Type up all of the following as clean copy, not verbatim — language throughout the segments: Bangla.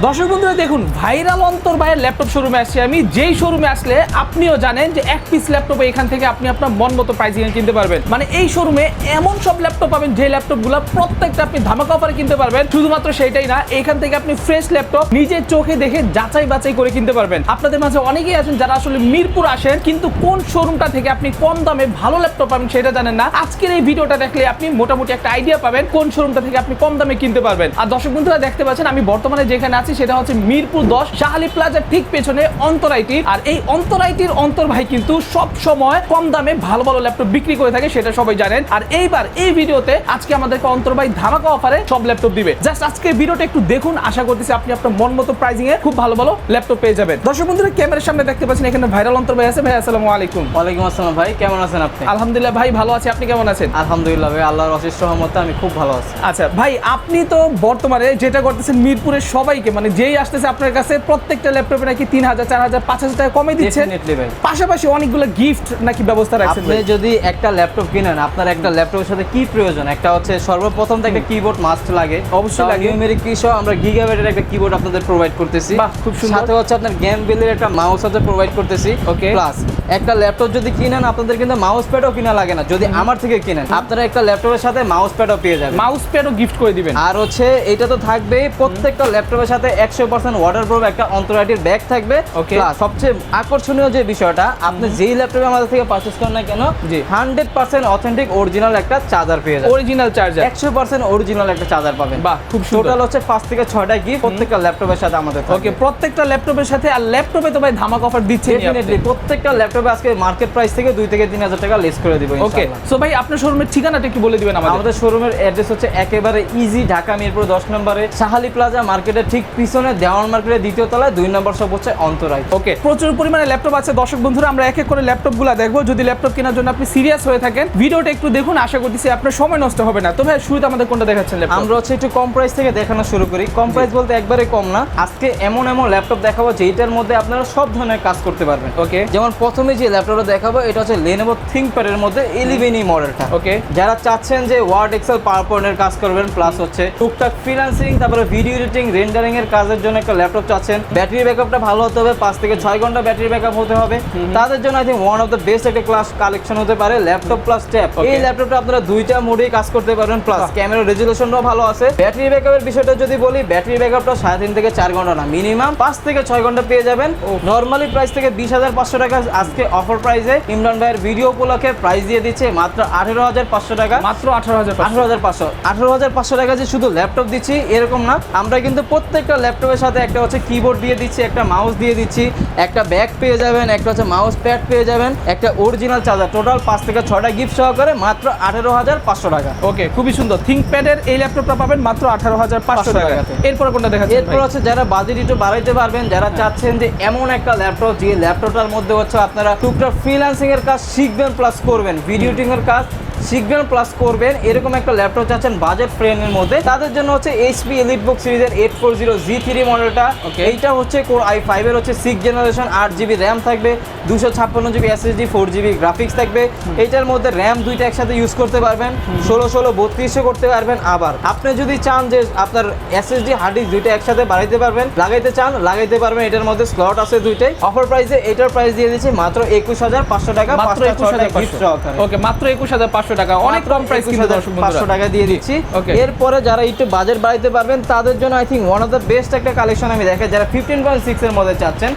দর্শক বন্ধুরা দেখুন, ভাইরাল অন্তর ভাইয়ের ল্যাপটপ শোরুমে আসছি আমি। যেই শোরুমে আসলে আপনিও জানেন যে এক পিস ল্যাপটপ এখান থেকে আপনি আপনার মন মতো প্রাইসিং কিনতে পারবেন। মানে এই শোরুমে এমন সব ল্যাপটপ পাবেন যে ল্যাপটপগুলো প্রত্যেকটা আপনি ধামাকা অফারে কিনতে পারবেন। শুধুমাত্র সেটাই না, এখান থেকে আপনি ফ্রেশ ল্যাপটপ নিজের চোখে দেখে যাচাই বাছাই করে কিনতে পারবেন। আপনাদের মাঝে অনেকেই আছেন যারা আসলে মিরপুর আসেন কিন্তু কোন শোরুমটা থেকে আপনি কম দামে ভালো ল্যাপটপ পাবেন সেটা জানেন না। আজকের এই ভিডিওটা দেখলে আপনি মোটামুটি একটা আইডিয়া পাবেন কোন শোরুমটা থেকে আপনি কম দামে কিনতে পারবেন। আর দর্শক বন্ধুরা দেখতে পাচ্ছেন আমি বর্তমানে যেখানে আছি সেটা হচ্ছে মিরপুর 10 শাহালি প্লাজার ঠিক পেছনে অন্তর আইটি। আর এই অন্তর আইটির অন্তর ভাই কিন্তু সব সময় কম দামে ভালো ভালো ল্যাপটপ বিক্রি করে থাকে, সেটা সবাই জানেন। আর এইবার এই ভিডিওতে আজকে আমাদেরকে অন্তর ভাই ধামাকা অফারে সব ল্যাপটপ দিবে। জাস্ট আজকে ভিডিওটা একটু দেখুন, আশা করতেছি আপনি আপনার মন মতো প্রাইসিং এ খুব ভালো ভালো ল্যাপটপ পেয়ে যাবেন। দর্শক বন্ধুরা ক্যামেরার সামনে দেখতে পাচ্ছেন এখানে ভাইরাল অন্তর ভাই আছে। ভাই আসসালামু আলাইকুম। ওয়ালাইকুম আসসালাম ভাই, কেমন আছেন আপনি? আলহামদুলিল্লাহ ভাই ভালো আছি, আপনি কেমন আছেন? আলহামদুলিল্লাহ ভাই, আল্লাহর অশেষ রহমতে আমি খুব ভালো আছি। আচ্ছা ভাই, আপনি তো বর্তমানে যেটা করতেছেন মিরপুরের সবাইকে মানে যেই আসতেছে আপনার কাছে প্রত্যেকটা ল্যাপটপে নাকি 3000 4000 5000 টাকা কমে দিচ্ছেন। ডেফিনেটলি ভাই, পাশাপাশি অনেকগুলো গিফট নাকি ব্যবস্থা রাখছেন। আপনি যদি একটা ল্যাপটপ কিনেন, আপনার একটা ল্যাপটপের সাথে কি প্রয়োজন? একটা হচ্ছে সর্বপ্রথম তো একটা কিবোর্ড মাস্ট লাগে, অবশ্যই লাগে। নিউমেরিক কি সহ আমরা গিগাবাইটের একটা কিবোর্ড আপনাদের প্রোভাইড করতেছি। বাহ, খুব সুন্দর। সাথে হচ্ছে আপনার গেম বিলের একটা মাউস আছে প্রোভাইড করতেছি। ওকে। প্লাস একটা ল্যাপটপ যদি কিনেন আপনাদের কিন্তু মাউস প্যাডও কিনা লাগে না, যদি আমার থেকে কিনেন আপনারা একটা ল্যাপটপের সাথে মাউস প্যাডও পেয়ে যাবেন। মাউস প্যাডও গিফট করে দিবেন। আর হচ্ছে এটা তো থাকবেই, প্রত্যেকটা ল্যাপটপের সাথে 100% ওয়াটারপ্রুফ একটা অন্তরাইটির ব্যাগ থাকবে। Okay. প্লাস সবচেয়ে আকর্ষণীয় যে বিষয়টা, আপনি যেই ল্যাপটপে আমাদের থেকে পারচেজ করেন না কেন, জি। 100% অথেন্টিক অরিজিনাল একটা চার্জার পেয়ে যাবেন। অরিজিনাল চার্জার 100% অরিজিনাল একটা চার্জার পাবেন। বাহ, খুব সুন্দর। টোটাল হচ্ছে 5 থেকে 6টা গিফট প্রত্যেকটা ল্যাপটপের সাথে আমাদের থাকবে। ওকে, প্রত্যেকটা ল্যাপটপের সাথে। আর ল্যাপটপে তো ভাই ধামাকা অফার দিচ্ছেন ডেফিনেটলি প্রত্যেকটা ল্যাপটপে আজকে মার্কেট প্রাইস থেকে 2 থেকে 3000 টাকা লেস করে দিব ওকে। ইনশাআল্লাহ। সো ভাই আপনার শোরুমের ঠিকানাটা একটু বলে দিবেন আমাদের। আমাদের শোরুমের অ্যাড্রেস হচ্ছে একেবারে ইজি, ঢাকা মিরপুর 10 নম্বরে শাহালি প্লাজা মার্কেটের ঠিক পিছনে দেওয়ান মার্কেটের দ্বিতীয় তলায় 2 নম্বর শপ হচ্ছে অন্তরাই। ওকে, প্রচুর পরিমাণে ল্যাপটপ আছে দর্শক বন্ধুরা, আমরা এক এক করে ল্যাপটপগুলো দেখবো। যদি ল্যাপটপ কেনার জন্য আপনি সিরিয়াস হয়ে থাকেন ভিডিওটা একটু দেখুন, আশা করতেছি আপনার সময় নষ্ট হবে না। তো ভাই শুরুতে আমাদের কোনটা দেখাচ্ছেন ল্যাপটপ? আমরা হচ্ছে একটু কম প্রাইস থেকে দেখানো শুরু করি। কম প্রাইস বলতে একবারে কম না, আজকে এমন এমন ল্যাপটপ দেখাবো যেটার মধ্যে আপনারা সব ধরনের কাজ করতে পারবেন। ওকে। যেমন প্রথমে যে ল্যাপটপটা দেখাবো এটা হচ্ছে Lenovo ThinkPad এর মধ্যে 11E মডেলটা। ওকে। যারা চাচ্ছেন যে ওয়ার্ড এক্সেল পাওয়ার পয়েন্টের কাজ করবেন, প্লাস হচ্ছে টুকটাক ফ্রিল্যান্সিং তারপরে ভিডিও এডিটিং রেন্ডারিং এর কাজের জন্য একটা ল্যাপটপ চাচ্ছেন, ব্যাটারি ব্যাকআপটা ভালো হতে হবে, 5 থেকে 6 ঘন্টা ব্যাটারি ব্যাকআপ হতে হবে, তাদের জন্য I think one of the best একটা ক্লাস কালেকশন হতে পারে ল্যাপটপ প্লাস ট্যাব। এই ল্যাপটপটা আপনারা দুইটা মোডেই কাজ করতে পারবেন, প্লাস ক্যামেরা রেজুলেশনটাও ভালো আছে। ব্যাটারি ব্যাকআপের বিষয়টা যদি বলি, ব্যাটারি ব্যাকআপটা 3.5 থেকে 4 ঘন্টা না, মিনিমাম 5 থেকে 6 ঘন্টা পেয়ে যাবেন। নরমালি প্রাইস থেকে 20,500 টাকা, আজকে অফার প্রাইসে ইমরান ভাইয়ের ভিডিও উপলক্ষে প্রাইস দিয়ে দিচ্ছে মাত্র 18,500 টাকা। মাত্র 18,500। 18,500 টাকা যে শুধু ল্যাপটপ দিচ্ছি এরকম না, আমরা কিন্তু প্রত্যেকটা ল্যাপটপের সাথে একটা হচ্ছে কিবোর্ড দিয়ে দিচ্ছি, একটা মাউস দিয়ে দিচ্ছি, একটা ব্যাগ পেয়ে যাবেন, একটা হচ্ছে মাউস প্যাড পেয়ে যাবেন, একটা অরিজিনাল চার্জার। টোটাল 5 থেকে 6টা গিফট সহকারে মাত্র 18,500 টাকা। ওকে, খুবই সুন্দর। ThinkPad এর এই ল্যাপটপটা পাবেন মাত্র 18,500 টাকা। এরপর কোনটা দেখাচ্ছেন? এরপর হচ্ছে যারা বাজেট একটু বাড়াইতে পারবেন, যারা চাচ্ছেন যে এমন একটা ল্যাপটপ যে ল্যাপটপটার মধ্যে হচ্ছে আপনারা টুকটাক ফ্রিল্যান্সিং এর কাজ শিখবেন প্লাস করবেন, ভিডিও এডিটিং এর কাজ শিখবেন প্লাস করবেন, এরকম একটা ল্যাপটপ চাচ্ছেন বাজেট ফ্রেন্ডের মধ্যে, তাদের জন্য হচ্ছে HP EliteBook সিরিজের 840G3 মডেলটা। এইটা হচ্ছে Core i5 এর হচ্ছে 6th জেনারেশন, 8GB র্যাম থাকবে, 256GB SSD, 4GB গ্রাফিক্স থাকবে। এইটার মধ্যে র্যাম দুইটা একসাথে ইউজ করতে পারবেন, 16 32 করতে পারবেন। আবার আপনি যদি চান যে আপনার SSD হার্ড ডিস্ক দুইটা একসাথে বাড়াইতে পারবেন, লাগাইতে চান লাগাইতে পারবেন, এটার মধ্যে স্লট আছে দুইটাই। অফার প্রাইসে এটার প্রাইস দিয়ে দিচ্ছি মাত্র 21,500 টাকা। মাত্র 21,500। ওকে, মাত্র 21,500 টাকা, অনেক কম প্রাইস কিন্তু দর্শক বন্ধুরা 500 টাকা দিয়ে দিচ্ছি। ওকে। এরপরে যারা একটু বাজেট বাড়াইতে পারবেন তাদের জন্য I think one of the best একটা কালেকশন আমি দেখাই, যারা 15.6 এর মধ্যে চাচ্ছেন।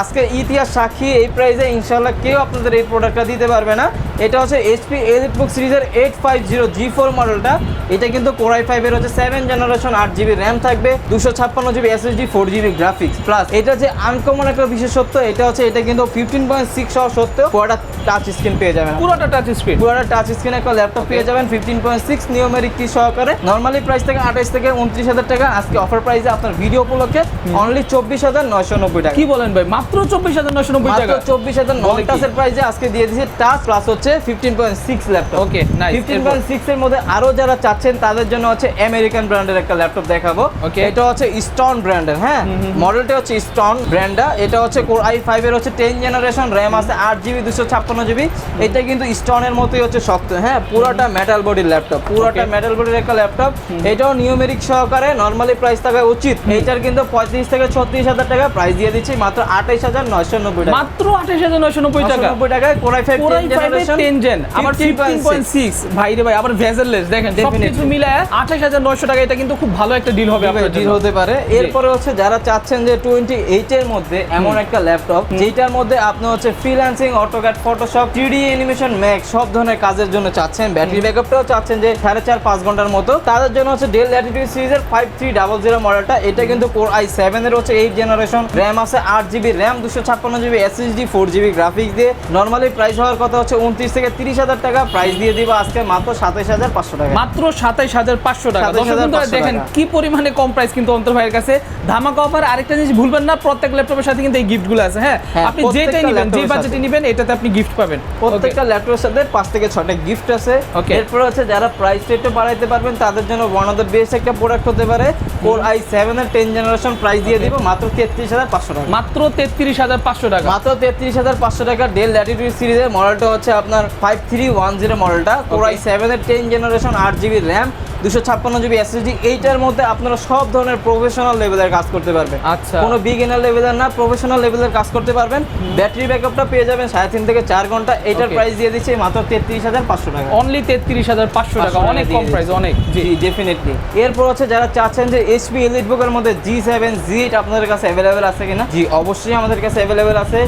আজকে ইতিহাস সাক্ষী এই প্রাইসে ইনশাআল্লাহ কেউ আপনাদের এই প্রোডাক্টটা দিতে পারবে না। এটা হচ্ছে HP EliteBook সিরিজের 850G4 মডেলটা। এটা কিন্তু Core i5 এর হচ্ছে 7th জেনারেশন, 8GB র্যাম থাকবে, 256GB SSD, 4GB graphics. Plus এটা যে আনকমন একটা বিশেষত্ব, এটা হচ্ছে এটা কিন্তু 15.6 হওয়া সত্ত্বেও পুরোটা টাচ স্ক্রিন পেয়ে যাবেন। পুরোটা টাচ স্ক্রিন, পুরোটা টাচ স্ক্রিন একটা ল্যাপটপ পেয়ে যাবেন 15.6 নিউমেরিক কি সহকারে। নরমালি প্রাইস থেকে 28 থেকে 29,000 টাকা, আজকে অফার প্রাইসে আপনার ভিডিও উপলক্ষে অনলি 24,990 টাকা। কি বলেন ভাই, মাত্র 24,990 টাকা? মাত্র 24,000 নন টাচের প্রাইসে আজকে দিয়ে দিয়েছি টাচ প্লাস হচ্ছে 15.6 ল্যাপটপ। ওকে, নাইস। 15.6 এর মধ্যে আরো যারা চাচ্ছেন তাদের জন্য হচ্ছে আমেরিকান ব্র্যান্ডের একটা ল্যাপটপ দেখাবো। ওকে। এটা হচ্ছে স্টোন ব্র্যান্ডের, হ্যাঁ মডেলটা হচ্ছে স্টোন ব্র্যান্ডটা। এটা হচ্ছে Core i5 এর হচ্ছে 10th জেনারেশন, র্যাম আছে 8GB 256GB। এটা কিন্তু স্টোনের মতোই হচ্ছে শক্ত, হ্যাঁ পুরোটা মেটাল বডির ল্যাপটপ, পুরোটা মেটাল বডির একটা ল্যাপটপ। এটাও নিউমেরিক সহকারে নরমালি প্রাইস থাকা উচিত। এইটার কিন্তু 35 থেকে 36,000 টাকা প্রাইস দিয়ে দিচ্ছি মাত্র 28,990 টাকা। মাত্র 28,990 টাকা 990 টাকায় Core i5 10 generation 10 জেন আবার 15.6 ভাই রে ভাই আবার ভেজেললেস দেখেন সবকিছু মিলায় 28,900 টাকা। এটা কিন্তু খুব ভালো একটা ডিল হবে আপনাদের ডিল জন্য। হতে পারে। এরপরে হচ্ছে যারা চাচ্ছেন যে 28 এর মধ্যে এমন একটা ল্যাপটপ যেটার মধ্যে আপনি হচ্ছে freelancing, AutoCAD, Photoshop, 3D animation, max সব ধরনের কাজের জন্য চাচ্ছেন, ব্যাটারি ব্যাকআপটাও চাচ্ছেন যে 4.5 ঘন্টার মতো, তাদের জন্য হচ্ছে ডেল ল্যাটিটিউড সিরিজের 5300 মডেলটা। এটা কিন্তু Core i7 এর হচ্ছে 8 জেনারেশন, র‍্যাম আছে 8GB RAM, 256GB SSD, 4GB graphics দিয়ে। নরমালি প্রাইস হওয়ার কথা হচ্ছে 29 থেকে 30,000 টাকা, প্রাইস দিয়ে দিব আজকে মাত্র 27,500 টাকা। মাত্র 27,500 টাকা। 27,500 দর্শক দেখেন কি পরিমাণে কম প্রাইস কিন্তু অন্তর ভাইয়ের কাছে। ধামাকা অফার। আরেকটা জিনিস ভুলবেন না, প্রত্যেক ল্যাপটপের সাথে কিন্তু এই গিফটগুলো আছে। হ্যাঁ আপনি যেটাই নেবেন, যে বাজেটে নেবেন, এটাতে আপনি গিফট পাবেন। প্রত্যেকটা ল্যাপটপের সাথে 5 থেকে 6টা গিফট আছে। এরপর হচ্ছে যারা প্রাইস রেটটা বাড়াইতে পারবেন তাদের জন্য ওয়ান অফ দ্য বেস্ট একটা প্রোডাক্ট হতে পারে Core i7 এর 10 জেনারেশন, প্রাইস দিয়ে দিব মাত্র 33,500 টাকা। মাত্র 33,500 টাকা। মাত্র 33,500 টাকা। ডেল ল্যাটিটিউড সিরিজের মডেলটা হচ্ছে আপনার 5310 মডেলটা, Core i7 এর 10 generation, 8GB RAM, 256GB SSD। এইটার মধ্যে আপনারা সব ধরনের প্রফেশনাল লেভেলের কাজ করতে পারবেন। আচ্ছা, কোনো বিগিনার লেভেলের না, প্রফেশনাল লেভেলের কাজ করতে পারবেন। ব্যাটারি ব্যাকআপটা পেয়ে যাবেন 3.5 থেকে 4 ঘন্টা। এটার প্রাইস দিয়ে দিচ্ছি মাত্র 33,500 টাকা। অনলি 33,500 টাকা, অনেক কম প্রাইস, অনেক। জি ডেফিনেটলি। এরপর হচ্ছে যারা চাচ্ছেন যে HP EliteBook এর মধ্যে G7, G8 আপনাদের কাছে अवेलेबल আছে কিনা? জি অবশ্যই আমাদের কাছে अवेलेबल আছে।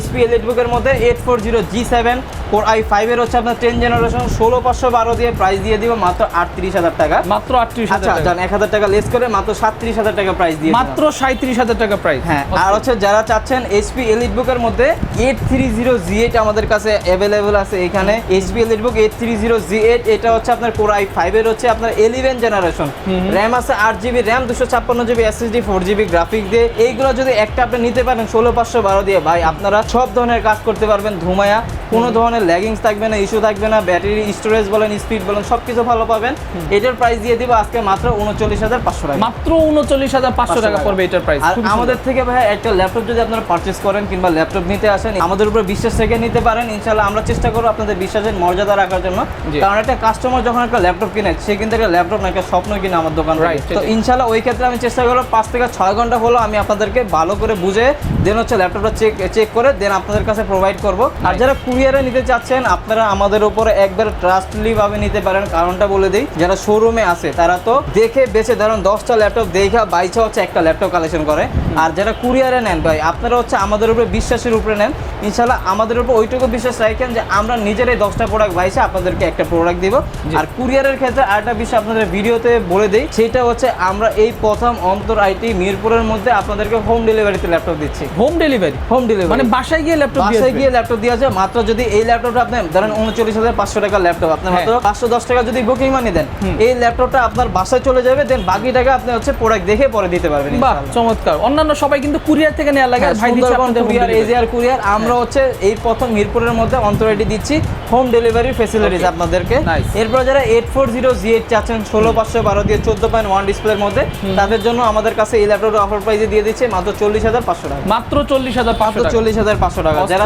HP EliteBook এর মধ্যে 840 G7 Core i5 এর হচ্ছে আপনার 10 জেনারেশন, 16,512 দিয়ে প্রাইস দিয়ে দিব মাত্র 38,000 টাকা। মাত্র 38,000 টাকা। জান 1,000 টাকা লেস করে মাত্র 37,000 টাকা প্রাইস দিয়ে মাত্র 37,000 টাকা প্রাইস। হ্যাঁ আর হচ্ছে যারা চাচ্ছেন HP EliteBook এর মধ্যে 830 G8 আমাদের কাছে अवेलेबल আছে এখানে। HP EliteBook 830 G8 এটা হচ্ছে আপনার Core i5 এর হচ্ছে আপনার 11 জেনারেশন, র‍্যাম আছে 8GB RAM, 256GB SSD, 4GB graphics দিয়ে। এইগুলো যদি একটা আপনি নিতে পারেন 16,512 দিয়ে, ভাই আপনারা সব ধরনের কাজ করতে পারবেন ধুমায়া। কোনো ধরনের ল্যাগিংস থাকবে না, ইস্যু থাকবে না, ব্যাটারি স্টোরেজ বলেন, স্পিড বলেন, সবকিছু ভালো পাবেন। এটার প্রাইস দিয়ে দিব আজকে মাত্র 39,500 টাকা। মাত্র 39,500 টাকা পড়বে এটার প্রাইস। আর আমাদের থেকে ভাই একটা ল্যাপটপ যদি আপনারা পারচেজ করেন কিংবা ল্যাপটপ নিতে আসেন, আমাদের উপর বিশ্বাস রেখে নিতে পারেন। ইনশাআল্লাহ আমরা চেষ্টা করব আপনাদের বিশ্বাসের মর্যাদা রাখার জন্য। কারণ একটা কাস্টমার যখন একটা ল্যাপটপ কিনে, সে কিন্তু একটা ল্যাপটপ না, একটা স্বপ্ন কিনে আমার দোকান থেকে। তো ইনশাআল্লাহ ওই ক্ষেত্রে আমি চেষ্টা করব 5 থেকে 6 ঘন্টা হলো আমি আপনাদেরকে ভালো করে বুঝে দেন হচ্ছে ল্যাপটপটা চেক করে দেন আপনাদের কাছে প্রোভাইড করব। আর যারা কুরিয়ারে নিতে চাচ্ছেন আপনারা আমাদের উপরে একবার ট্রাস্টলি ভাবে নিতে পারেন। কারণটা বলে দিই, যারা শোরুমে আছে তারা তো দেখে বেছে ধরুন 10টা ল্যাপটপ দেখা বাইচা হচ্ছে একটা ল্যাপটপ কালেকশন করে। আর যারা কুরিয়ারে নেন ভাই আপনারা হচ্ছে আমাদের উপরে বিশ্বাসের উপরে নেন। ইনশাআল্লাহ আমাদের উপর ওইটুকু বিশ্বাস রাখেন যে আমরা নিজেরাই 10টা প্রোডাক্ট বাইছে আপনাদেরকে একটা প্রোডাক্ট দিব। আর কুরিয়ারের ক্ষেত্রে আরেকটা বিষয় আপনাদের ভিডিওতে বলে দেই, সেটা হচ্ছে আমরা এই প্রথম অন্তর আইটি মিরপুরের মধ্যে আপনাদেরকে হোম ডেলিভারিতে ল্যাপটপ দিচ্ছি। হোম ডেলিভারি মানে বাসায় গিয়ে ল্যাপটপ দিয়ে আছে। মাত্র যদি এই ল্যাপটপটা আপনি ধরেন 39,500 টাকা ল্যাপটপ, আপনি মাত্র 510 টাকা যদি বুকিং মানি দেন, এই ল্যাপটপটা আপনার বাসায় চলে যাবে। দেন বাকি টাকা আপনি হচ্ছে প্রোডাক্ট দেখে পরে দিতে পারবেন। বাহ চমৎকার। অন্যান্য সবাই কিন্তু কুরিয়ার থেকে নেওয়া লাগে, ভাই দিচ্ছে আপনাদের কুরিয়ার, এজিআর কুরিয়ার। আমরা হচ্ছে এই প্রথম মিরপুরের মধ্যে অন্তর আইটি দিচ্ছি হোম ডেলিভারি ফ্যাসিলিটিস আপনাদেরকে। এরপর যারা 840 G8 চাচ্ছেন 16,512 দিয়ে 14.1 ডিসপ্লের মধ্যে, তাদের জন্য আমাদের কাছে এই ল্যাপটপটা অফার প্রাইসে দিয়ে দিচ্ছে মাত্র 40,500 টাকা। মাত্র 40,500 টাকা। যারা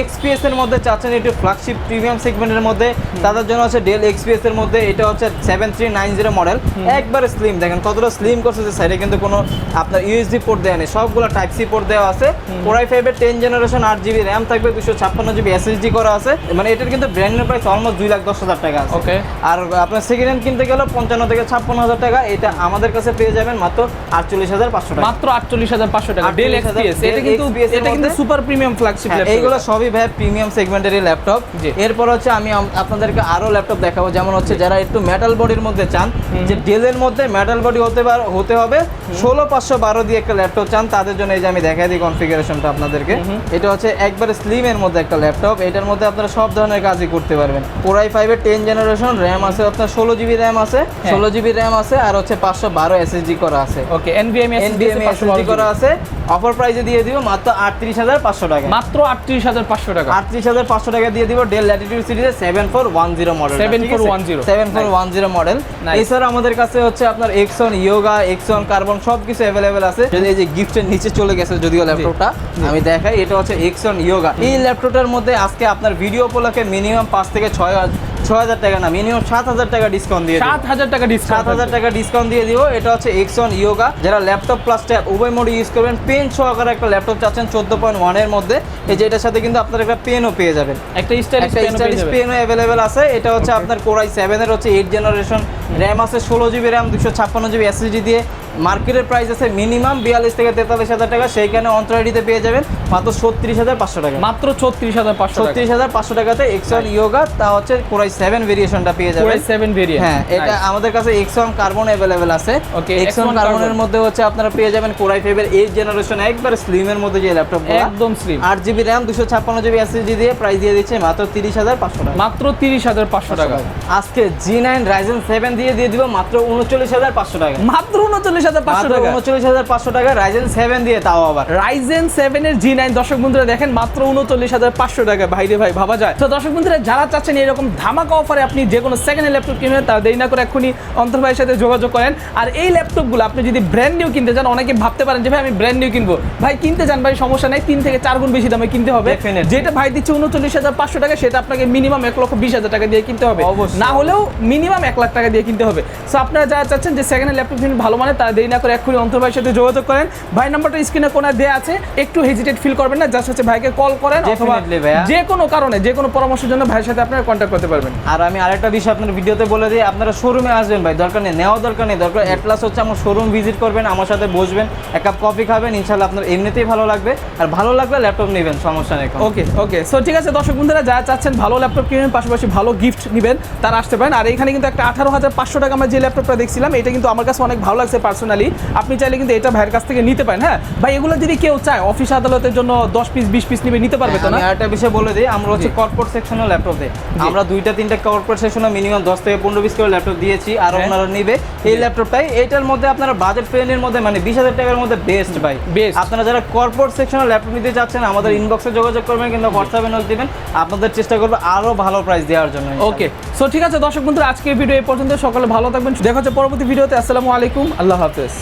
XPS এর মধ্যে চাচ্ছেন একটু ফ্ল্যাগশিপ প্রিমিয়াম সেগমেন্টের মধ্যে, তাদের জন্য হচ্ছে ডেল XPS এর মধ্যে এটা হচ্ছে 7390 মডেল, একবারে স্লিম। দেখেন কতটা স্লিম করছে, যে সাইডে কিন্তু কোনো আপনার USB পোর্ট দেওয়া নেই, সবগুলো টাইপ সি পোর্ট দেওয়া আছে। Core i5 এর 10 জেনারেশন, 8GB র‍্যাম থাকবে, 256GB SSD করা আছে। মানে এটার কিন্তু ব্র্যান্ড প্রাইস অলমোস্ট 2,10,000 টাকা আছে। ওকে। আর আপনার সেকেন্ড হ্যান্ড কিনতে গেলে 55 থেকে 56,000 টাকা। এটা আমাদের কাছে পেয়ে যাবেন মাত্র 48,500 টাকা। মাত্র 48,500 টাকা ডেল XPS। এটা কিন্তু সুপার প্রিমিয়াম ফ্ল্যাগশিপ ল্যাপটপ। এইগুলো সবই ভাই প্রিমিয়াম সেগমেন্টেরই ল্যাপটপ। এরপর হচ্ছে আমি আপনাদেরকে আরো ল্যাপটপ দেখাবো, যেমন হচ্ছে যারা একটু মেটাল বডির মধ্যে চান, যে ডেলের মধ্যে মেটাল বডি হতে হবে, 16,512 দিয়ে একটা ল্যাপটপ চান, তাদের জন্য এই যে আমি দেখাই দিই কনফিগারেশনটা আপনাদেরকে। এটা হচ্ছে একবারে স্লিম এর মধ্যে একটা ল্যাপটপ। এটার মধ্যে আপনারা সব ধরনের কাজই করতে পারবেন। Core i5 এর 10 জেনারেশন, র‍্যাম আছে আপনার 16GB র‍্যাম আছে, 16GB র‍্যাম আছে, আর হচ্ছে 512 SSD করা আছে। ওকে, NVMe SSD করা আছে। অফার প্রাইসে দিয়ে দিব মাত্র 38,500 টাকা। মাত্র 38,500 টাকা। 38,500 টাকা দিয়ে দিব ডেল ল্যাটিটিউড সিরিজের 7410 মডেল। 7410 মডেল। এছাড়া আমাদের কাছে হচ্ছে আপনার Exxon Yoga, Exxon Carbon সবকিছু अवेलेबल আছে। যদি এই যে গিফটের নিচে চলে গেছে যদিও ল্যাপটপটা, আমি দেখাই, এটা হচ্ছে Exxon Yoga। এই ল্যাপটপটার মধ্যে আজকে আপনার ভিডিও উপলক্ষে মিনিমাম 5 থেকে 6000 টাকা না, মিনিমাম 7000 টাকা ডিসকাউন্ট দিয়ে 7000 টাকা ডিসকাউন্ট, 7000 টাকা ডিসকাউন্ট দিয়ে দিব। এটা হচ্ছে X1 Yoga, যারা ল্যাপটপ প্লাস ট্যাব উভয় মোড ইউজ করবেন, পেন সহকারে একটা ল্যাপটপ চাচ্ছেন 14.1 এর মধ্যে, এই যে এটার সাথে কিন্তু আপনারা একটা পেনও পেয়ে যাবেন, একটা স্টাইলিশ পেনও অ্যাভেলেবেল আছে। এটা হচ্ছে আপনার Core i7 এর হচ্ছে 8 জেনারেশন, র্যাম আছে 16GB র্যাম, 256GB SSD দিয়ে। মার্কেটের প্রাইস আছে মিনিমাম 42 থেকে 43,000 টাকা, সেইখানে অন্তরাইডিতে পেয়ে যাবেন মাত্র 36,500 টাকা, মাত্র 36,500 টাকা, 36,500 টাকাতে X1 Yoga, তা হচ্ছে Core i7 ভেরিয়েশনটা পেয়ে যাবেন। Core i7 ভেরিয়েন্ট, হ্যাঁ, এটা আমাদের কাছে X1 কার্বন অ্যাভেলেবেল আছে। ওকে, X1 কার্বনের মধ্যে হচ্ছে আপনারা পেয়ে যাবেন Core i5 এর 8 জেনারেশন, একবার স্লিমের মধ্যে যে ল্যাপটপগুলো, একদম slim, 8GB RAM, 256GB SSD দিয়ে প্রাইস দিয়ে দিচ্ছে মাত্র 30,500 টাকা, মাত্র 30,500 টাকা। আজকে G9 Ryzen 7 দিয়ে দিব মাত্র 39,500 টাকা, মাত্র 39,500 টাকা, 39,500 টাকা Ryzen 7 দিয়ে, তাও আবার Ryzen 7 এর G9। দর্শক বন্ধুরা দেখেন মাত্র 39,500 টাকা, ভাই রে ভাই, ভাবা যায়। তো দর্শক বন্ধুরা যারা চাচ্ছেন এরকম ধামাকা অফারে আপনি যে কোনো সেকেন্ড হ্যান্ড ল্যাপটপ কিনবেন, তারা দেরি না করে এক্ষুনি অন্তর ভাইয়ের সাথে যোগাযোগ করেন। আর এই ল্যাপটপগুলো আপনি যদি ব্র্যান্ড নিউ কিনতে চান, অনেকে ভাবতে পারেন যে ভাই আমি ব্র্যান্ড নিউ কিনবো, ভাই কিনতে চান ভাই সমস্যা নাই, 3 থেকে 4 গুণ বেশি দামে কিনতে হবে। Definitely. যেটা ভাই দিচ্ছে 39,500 টাকা, সেটা আপনাকে মিনিমাম 1,20,000 টাকা দিয়ে কিনতে হবে, অবশ্যই। না হলেও মিনিমাম 1 লাখ টাকা দিয়ে কিনতে হবে। সো আপনারা যারা চাচ্ছেন যে সেকেন্ড হ্যান্ড ল্যাপটপ কিনবেন ভালো মানে, তারা দেরি না করে এক্ষুনি অন্তর ভাইয়ের সাথে যোগাযোগ করেন। ভাই নাম্বারটা স্ক্রিনে কোনায় দেওয়া আছে, একটু হেজিটেট ফিল করবেন না, জাস্ট হচ্ছে ভাইকে কল করেন, অথবা Definitely ভাইয়া। যে কোনো কারণে যে কোনো পরামর্শের জন্য ভাইয়ের সাথে আপনারা কন্ট্যাক্ট করতে পারবেন। আর আমি আরেকটা বিষয় আপনার ভিডিওতে বলে দিই, আপনারা শোরুমে আসবেন ভাই, দরকার নেই নেওয়া, দরকার নেই, দরকার অ্যাটলাস হচ্ছে আমার শোরুম ভিজিট করবেন, আমার সাথে বসবেন, এক কাপ কফি খাবেন, ইনশাল্লাহ আপনার এমনিতেই ভালো লাগবে, আর ভালো লাগলে ল্যাপটপ নেবেন, সমস্যা নেই। ওকে ওকে, সো ঠিক আছে দর্শক বন্ধুরা, যারা চাচ্ছেন ভালো ল্যাপটপ কিনবেন, পাশাপাশি ভালো গিফট নেবেন, তারা আসতে পারেন। আর এখানে কিন্তু একটা 18,500 টাকা আমরা যে ল্যাপটপটা দেখছিলাম, এটা কিন্তু আমার কাছে অনেক ভালো লাগছে পার্সোনালি। আপনি চাইলে কিন্তু এটা ভাইয়ের কাছ থেকে নিতে পারেন। হ্যাঁ ভাই, এগুলো যদি কেউ চায় অফিস আদালতের জন্য 10 পিস 20 পিস নিতে পারবে তো না? আমি আরেকটা বিষয় বলে দিই, আমরা হচ্ছে কর্পোরেট সেকশনের ল্যাপটপ দেই, আমরা 2-3টা কর্পোরেট সেকশনে মিনিমাম 10 থেকে 15 পিস করে ল্যাপটপ দিয়েছি, আর ওনারা নিবে এই ল্যাপটপটাই। এইটার মধ্যে আপনারা বাজেট ফ্রেন্ডের মধ্যে মানে 20,000 টাকার মধ্যে বেস্ট ভাই, বেস্ট। আপনারা যারা কর্পোরেট সেকশনের ল্যাপটপ নিতে চাচ্ছেন, আমাদের ইনবক্সে যোগাযোগ করবেন, কিন্তু হোয়াটসঅ্যাপে নোট দিবেন, আপনাদের চেষ্টা করবো আরো ভালো প্রাইস দেওয়ার জন্য। ওকে, সো ঠিক আছে দর্শক বন্ধুরা, আজকের ভিডিও এই পর্যন্ত। সকালে ভালো থাকবেন, দেখা হচ্ছে পরবর্তী ভিডিওতে। আসসালামু আলাইকুম, আল্লাহ হাফেজ।